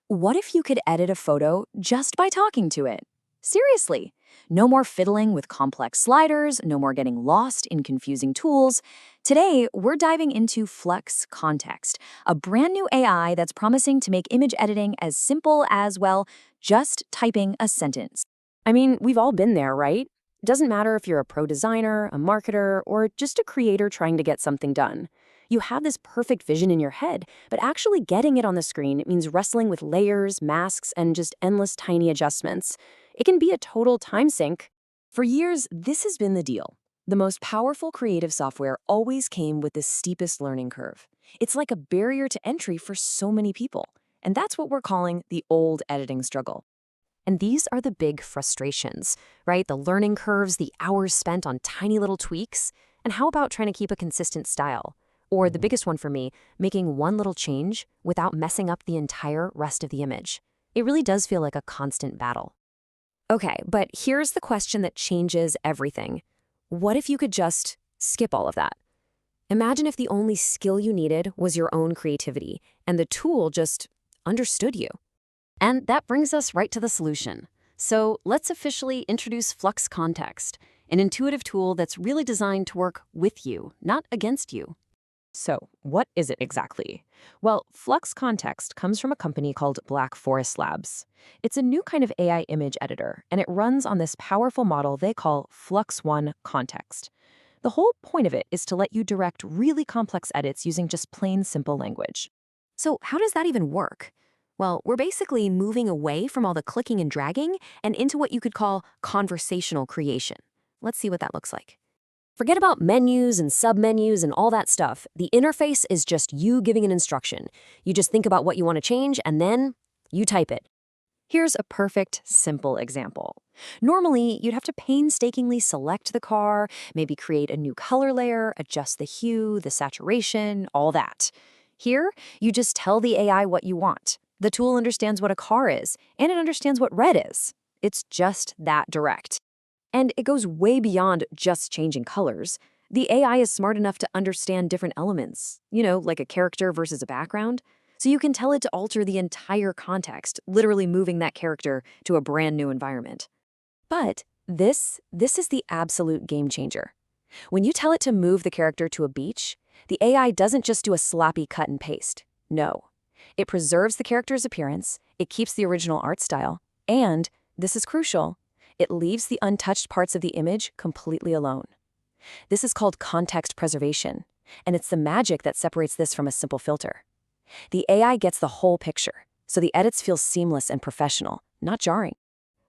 What if you could edit a photo just by talking to it? Seriously, no more fiddling with complex sliders, no more getting lost in confusing tools. Today, we're diving into Flux Kontext, a brand new AI that's promising to make image editing as simple as, well, just typing a sentence. I mean, we've all been there, right? It doesn't matter if you're a pro designer, a marketer, or just a creator trying to get something done. You have this perfect vision in your head, but actually getting it on the screen means wrestling with layers, masks, and just endless tiny adjustments. It can be a total time sink. For years, this has been the deal. The most powerful creative software always came with the steepest learning curve. It's like a barrier to entry for so many people. And that's what we're calling the old editing struggle. And these are the big frustrations, right? The learning curves, the hours spent on tiny little tweaks. And how about trying to keep a consistent style? Or the biggest one for me, making one little change without messing up the entire rest of the image. It really does feel like a constant battle. Okay, but here's the question that changes everything. What if you could just skip all of that? Imagine if the only skill you needed was your own creativity, and the tool just understood you. And that brings us right to the solution. So let's officially introduce Flux Kontext, an intuitive tool that's really designed to work with you, not against you. So, what is it exactly? Well, Flux Kontext comes from a company called Black Forest Labs. It's a new kind of AI image editor, and it runs on this powerful model they call Flux.1 Kontext. The whole point of it is to let you direct really complex edits using just plain simple language. So how does that even work? Well, we're basically moving away from all the clicking and dragging and into what you could call conversational creation. Let's see what that looks like. Forget about menus and submenus and all that stuff. The interface is just you giving an instruction. You just think about what you want to change, and then you type it. Here's a perfect, simple example. Normally, you'd have to painstakingly select the car, maybe create a new color layer, adjust the hue, the saturation, all that. Here, you just tell the AI what you want. The tool understands what a car is, and it understands what red is. It's just that direct. And it goes way beyond just changing colors. The AI is smart enough to understand different elements, like a character versus a background. So you can tell it to alter the entire context, literally moving that character to a brand new environment. But this is the absolute game changer. When you tell it to move the character to a beach, the AI doesn't just do a sloppy cut and paste. No. It preserves the character's appearance, it keeps the original art style, and, this is crucial, it leaves the untouched parts of the image completely alone. This is called context preservation, and it's the magic that separates this from a simple filter. The AI gets the whole picture, so the edits feel seamless and professional, not jarring.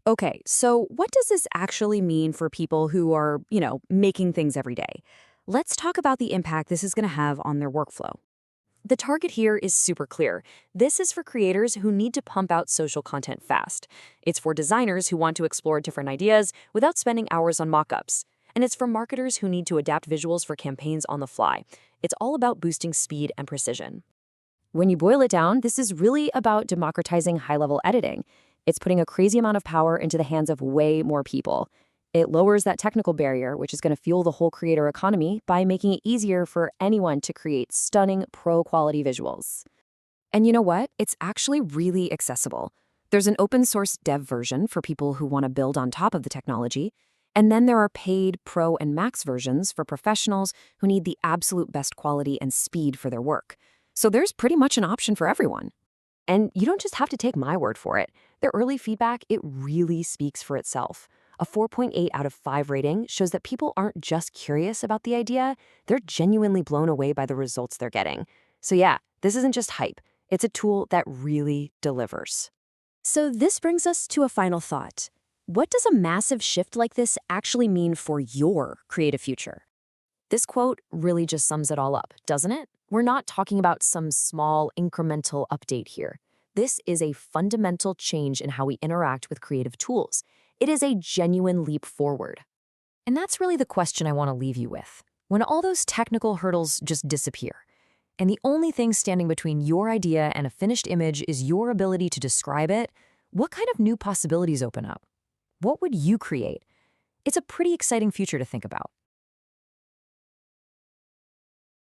Okay, so what does this actually mean for people who are, making things every day? Let's talk about the impact this is going to have on their workflow. The target here is super clear. This is for creators who need to pump out social content fast. It's for designers who want to explore different ideas without spending hours on mockups. And it's for marketers who need to adapt visuals for campaigns on the fly. It's all about boosting speed and precision. When you boil it down, this is really about democratizing high-level editing. It's putting a crazy amount of power into the hands of way more people. It lowers that technical barrier, which is going to fuel the whole creator economy by making it easier for anyone to create stunning, pro-quality visuals. And you know what? It's actually really accessible. There's an open-source dev version for people who want to build on top of the technology, and then there are paid Pro and Max versions for professionals who need the absolute best quality and speed for their work. So there's pretty much an option for everyone. And you don't just have to take my word for it. The early feedback, it really speaks for itself. A 4.8 out of 5 rating shows that people aren't just curious about the idea, they're genuinely blown away by the results they're getting. So yeah, this isn't just hype. It's a tool that really delivers. So this brings us to a final thought. What does a massive shift like this actually mean for your creative future? This quote really just sums it all up, doesn't it? We're not talking about some small incremental update here. This is a fundamental change in how we interact with creative tools. It is a genuine leap forward. And that's really the question I want to leave you with. When all those technical hurdles just disappear, and the only thing standing between your idea and a finished image is your ability to describe it, what kind of new possibilities open up? What would you create? It's a pretty exciting future to think about.